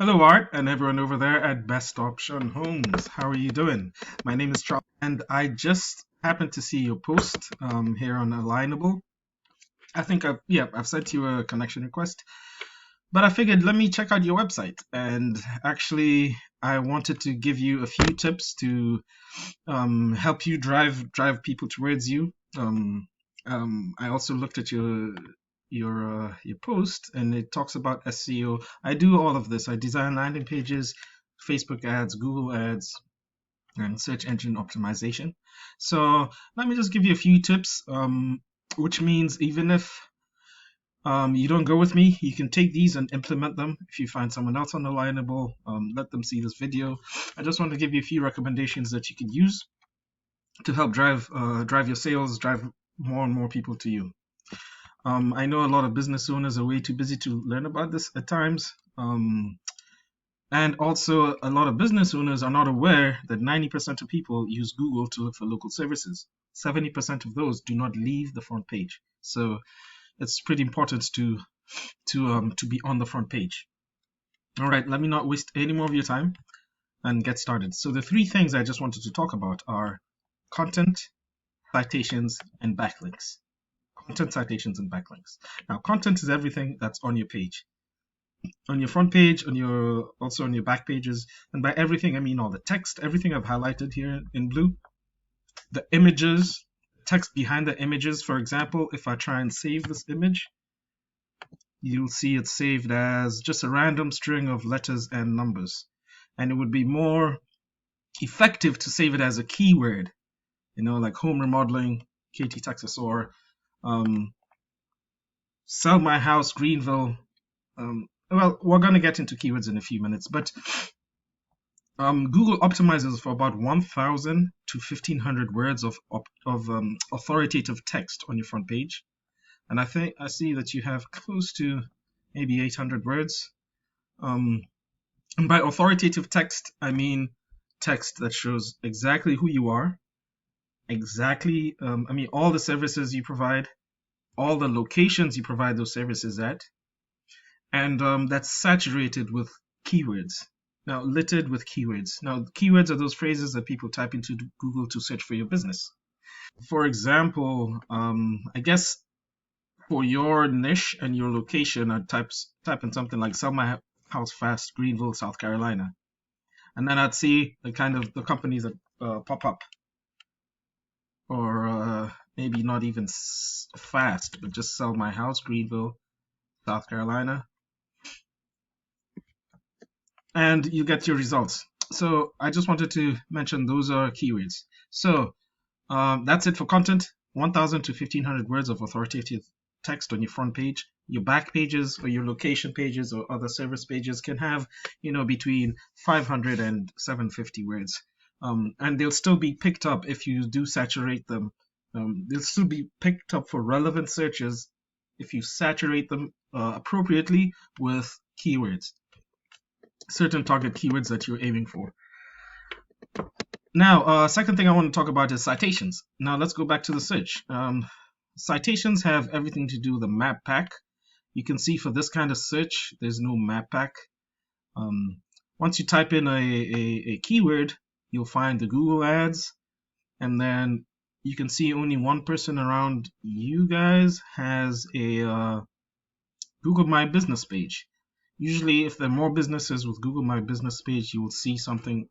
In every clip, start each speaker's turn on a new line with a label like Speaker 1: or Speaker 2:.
Speaker 1: Hello, Art, and everyone over there at Best Option Homes. How are you doing? My name is Charles, and I just happened to see your post here on Alignable. I think I've sent you a connection request, but I figured let me check out your website. And actually, I wanted to give you a few tips to help you drive people towards you. I also looked at your post, and it talks about SEO. I do all of this. I design landing pages, Facebook ads, Google ads, and search engine optimization. So let me just give you a few tips, which means even if you don't go with me, you can take these and implement them. If you find someone else on Alignable, let them see this video. I just want to give you a few recommendations that you can use to help drive your sales, drive more and more people to you. I know a lot of business owners are way too busy to learn about this at times. And also, a lot of business owners are not aware that 90% of people use Google to look for local services. 70% of those do not leave the front page. So it's pretty important to be on the front page. All right, let me not waste any more of your time and get started. So the three things I just wanted to talk about are content, citations, and backlinks. Content, citations, and backlinks. Now, content is everything that's on your page, on your front page, also on your back pages, and by everything I mean all the text, everything I've highlighted here in blue, the images, text behind the images. For example, if I try and save this image, you'll see it's saved as just a random string of letters and numbers, and it would be more effective to save it as a keyword, like home remodeling, Katy, Texas, or sell my house, Greenville. Well, we're going to get into keywords in a few minutes, but Google optimizes for about 1,000 to 1,500 words of authoritative text on your front page, and I see that you have close to maybe 800 words. And by authoritative text, I mean text that shows exactly who you are, exactly, all the services you provide, all the locations you provide those services at, and that's saturated with keywords. Now, littered with keywords. Now, keywords are those phrases that people type into Google to search for your business. For example, I guess for your niche and your location, I'd type in something like "sell my house fast, Greenville, South Carolina," and then I'd see the companies that pop up, or maybe not even fast, but just "sell my house, Greenville, South Carolina," and you get your results. So I just wanted to mention those are keywords. So that's it for content. 1,000 to 1,500 words of authoritative text on your front page. Your back pages or your location pages or other service pages can have, between 500 and 750 words. And they'll still be picked up if you do saturate them. They'll still be picked up for relevant searches if you saturate them appropriately with keywords, certain target keywords that you're aiming for. Now, second thing I want to talk about is citations. Now, let's go back to the search. Citations have everything to do with the map pack. You can see for this kind of search, there's no map pack. Once you type in a keyword, you'll find the Google ads, and then you can see only one person around you guys has a Google My Business page. Usually, if there are more businesses with Google My Business page, you will see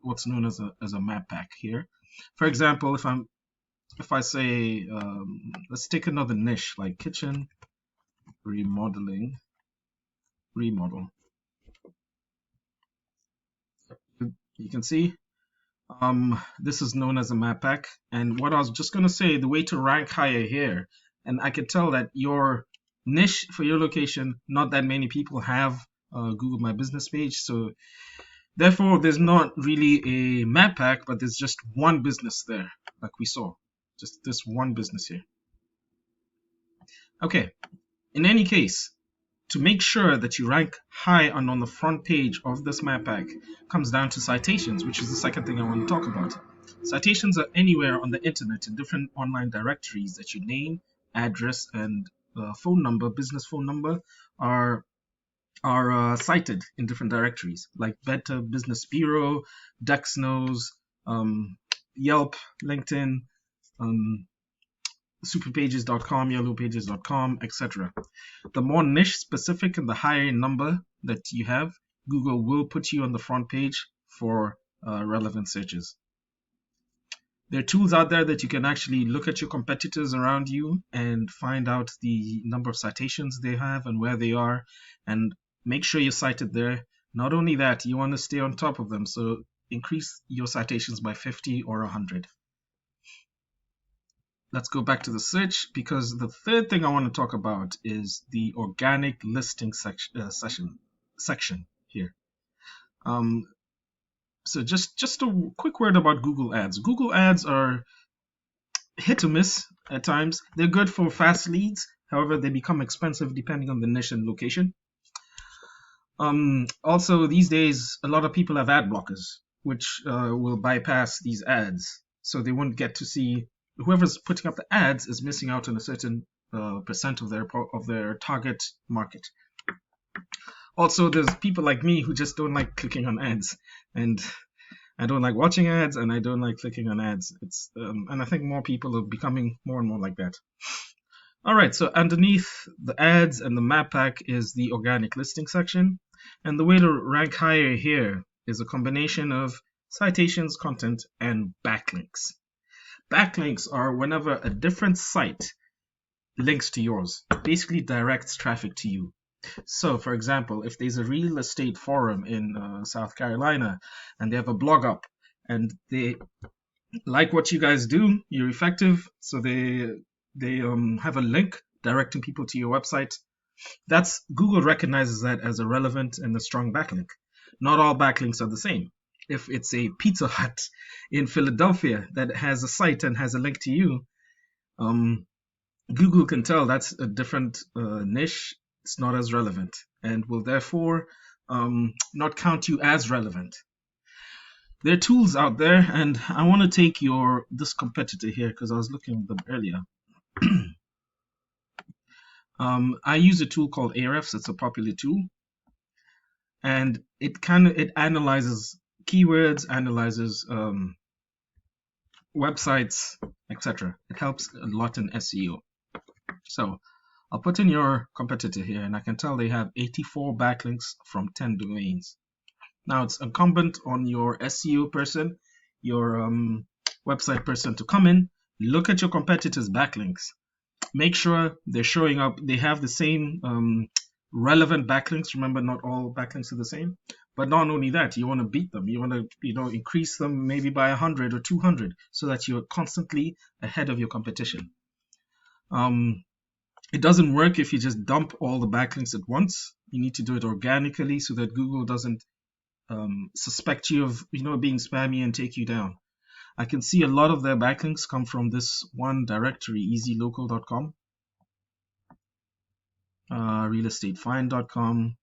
Speaker 1: what's known as a map pack here. For example, if I say, let's take another niche like kitchen remodel. You can see this is known as a map pack. And what I was just going to say, the way to rank higher here, and I can tell that your niche for your location, not that many people have Google My Business page, so therefore there's not really a map pack, but there's just one business there, like we saw, just this one business here. Okay, in any case, to make sure that you rank high and on the front page of this map pack comes down to citations, which is the second thing I want to talk about. Citations are anywhere on the internet in different online directories that your name, address, and phone number, business phone number, are are cited in different directories, like Better Business Bureau, Dexnos, um, Yelp, LinkedIn, um, superpages.com, yellowpages.com, etc. The more niche specific and the higher number that you have, Google will put you on the front page for relevant searches. There are tools out there that you can actually look at your competitors around you and find out the number of citations they have and where they are, and make sure you're cited there. Not only that, you want to stay on top of them, so increase your citations by 50 or 100. Let's go back to the search, because the third thing I want to talk about is the organic listing section here. So just a quick word about Google Ads. Google Ads are hit or miss at times. They're good for fast leads. However, they become expensive depending on the niche and location. Also, these days, a lot of people have ad blockers, which will bypass these ads. So they won't get to see, whoever's putting up the ads is missing out on a certain percent of their target market. Also, there's people like me who just don't like clicking on ads, and I don't like watching ads, and I don't like clicking on ads. And I think more people are becoming more and more like that. All right, so underneath the ads and the map pack is the organic listing section. And the way to rank higher here is a combination of citations, content, and backlinks. Backlinks are whenever a different site links to yours, basically directs traffic to you. So, for example, if there's a real estate forum in South Carolina and they have a blog up and they like what you guys do, you're effective, so they have a link directing people to your website. That's Google recognizes that as a relevant and a strong backlink. Not all backlinks are the same. If it's a Pizza Hut in Philadelphia that has a site and has a link to you, Google can tell that's a different niche. It's not as relevant and will therefore not count you as relevant. There are tools out there, and I want to take this competitor here because I was looking at them earlier. I use a tool called Ahrefs. It's a popular tool, and it analyzes keywords, analyzes websites, etc. It helps a lot in SEO. So I'll put in your competitor here, and I can tell they have 84 backlinks from 10 domains. Now it's incumbent on your SEO person, your website person, to come in, look at your competitors' backlinks, make sure they're showing up, they have the same relevant backlinks. Remember, not all backlinks are the same. But not only that, you want to beat them. You want to increase them maybe by 100 or 200 so that you're constantly ahead of your competition. It doesn't work if you just dump all the backlinks at once. You need to do it organically so that Google doesn't suspect you of being spammy and take you down. I can see a lot of their backlinks come from this one directory, easylocal.com, realestatefind.com,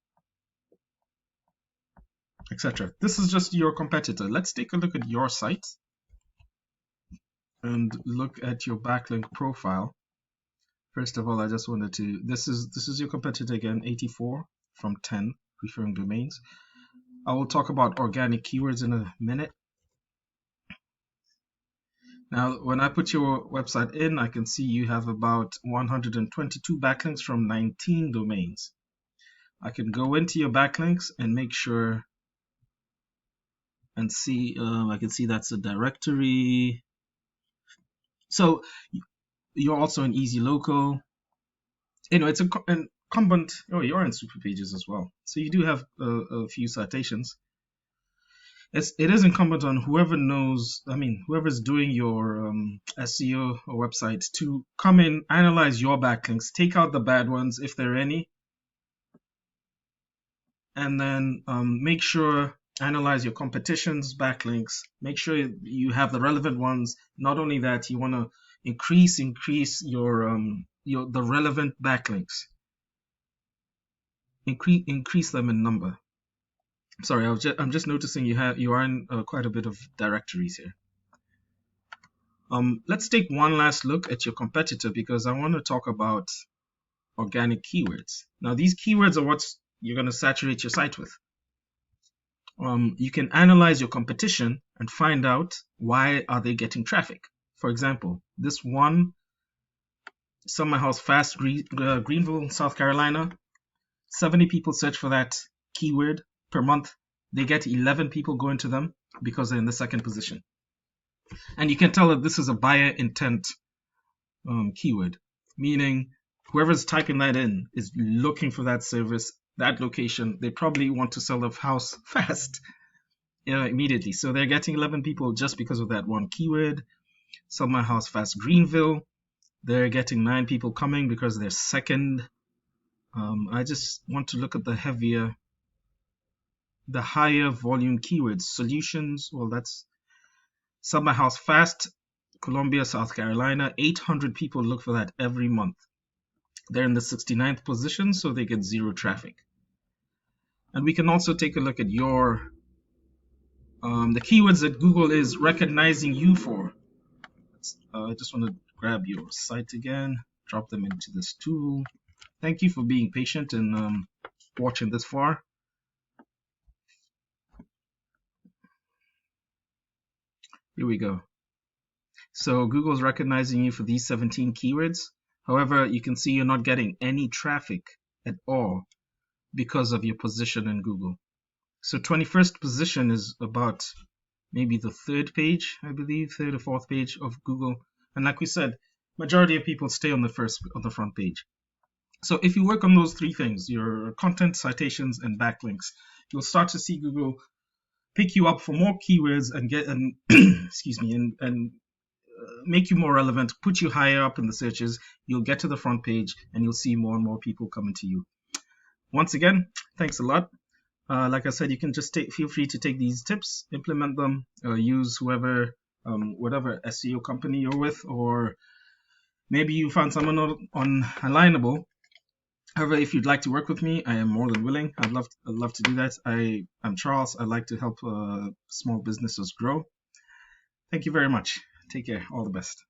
Speaker 1: etc. This is just your competitor. Let's take a look at your site and look at your backlink profile. First of all, I just wanted to, this is your competitor again, 84 from 10 referring domains. I will talk about organic keywords in a minute. Now, when I put your website in, I can see you have about 122 backlinks from 19 domains. I can go into your backlinks and make sure and see, I can see that's a directory. So you're also in Easy Local. It's an incumbent. Oh, you're in Super Pages as well. So you do have a few citations. It is incumbent on whoever's doing your SEO or website to come in, analyze your backlinks, take out the bad ones if there are any, and then make sure, analyze your competition's backlinks, make sure you have the relevant ones. Not only that, you want to increase your the relevant backlinks, increase them in number. Sorry, I'm just noticing you are in quite a bit of directories here. Let's take one last look at your competitor because I want to talk about organic keywords. Now, these keywords are what's you're going to saturate your site with. You can analyze your competition and find out why are they getting traffic. For example, this one, Summer House Fast, Greenville, South Carolina, 70 people search for that keyword per month. They get 11 people going to them because they're in the second position. And you can tell that this is a buyer intent keyword, meaning whoever's typing that in is looking for that service, that location. They probably want to sell the house fast, immediately. So they're getting 11 people just because of that one keyword. Sell my house fast, Greenville. They're getting 9 people coming because they're second. I just want to look at the higher volume keywords. Solutions, well, that's Sell my house fast, Columbia, South Carolina. 800 people look for that every month. They're in the 69th position, so they get 0 traffic. And we can also take a look at the keywords that Google is recognizing you for. I just want to grab your site again, drop them into this tool. Thank you for being patient and watching this far. Here we go. So Google's recognizing you for these 17 keywords. However, you can see you're not getting any traffic at all because of your position in Google. So 21st position is about maybe the 3rd page, I believe, 3rd or 4th page of Google. And like we said, majority of people stay on the front page. So if you work on those 3 things, your content, citations, and backlinks, you'll start to see Google pick you up for more keywords and get excuse me, and make you more relevant, put you higher up in the searches. You'll get to the front page and you'll see more and more people coming to you. Once again, thanks a lot. Like I said, you can just feel free to take these tips, implement them, use whatever SEO company you're with, or maybe you found someone on Alignable. However, if you'd like to work with me, I am more than willing. I'd love to do that. I'm Charles. I like to help small businesses grow. Thank you very much. Take care. All the best.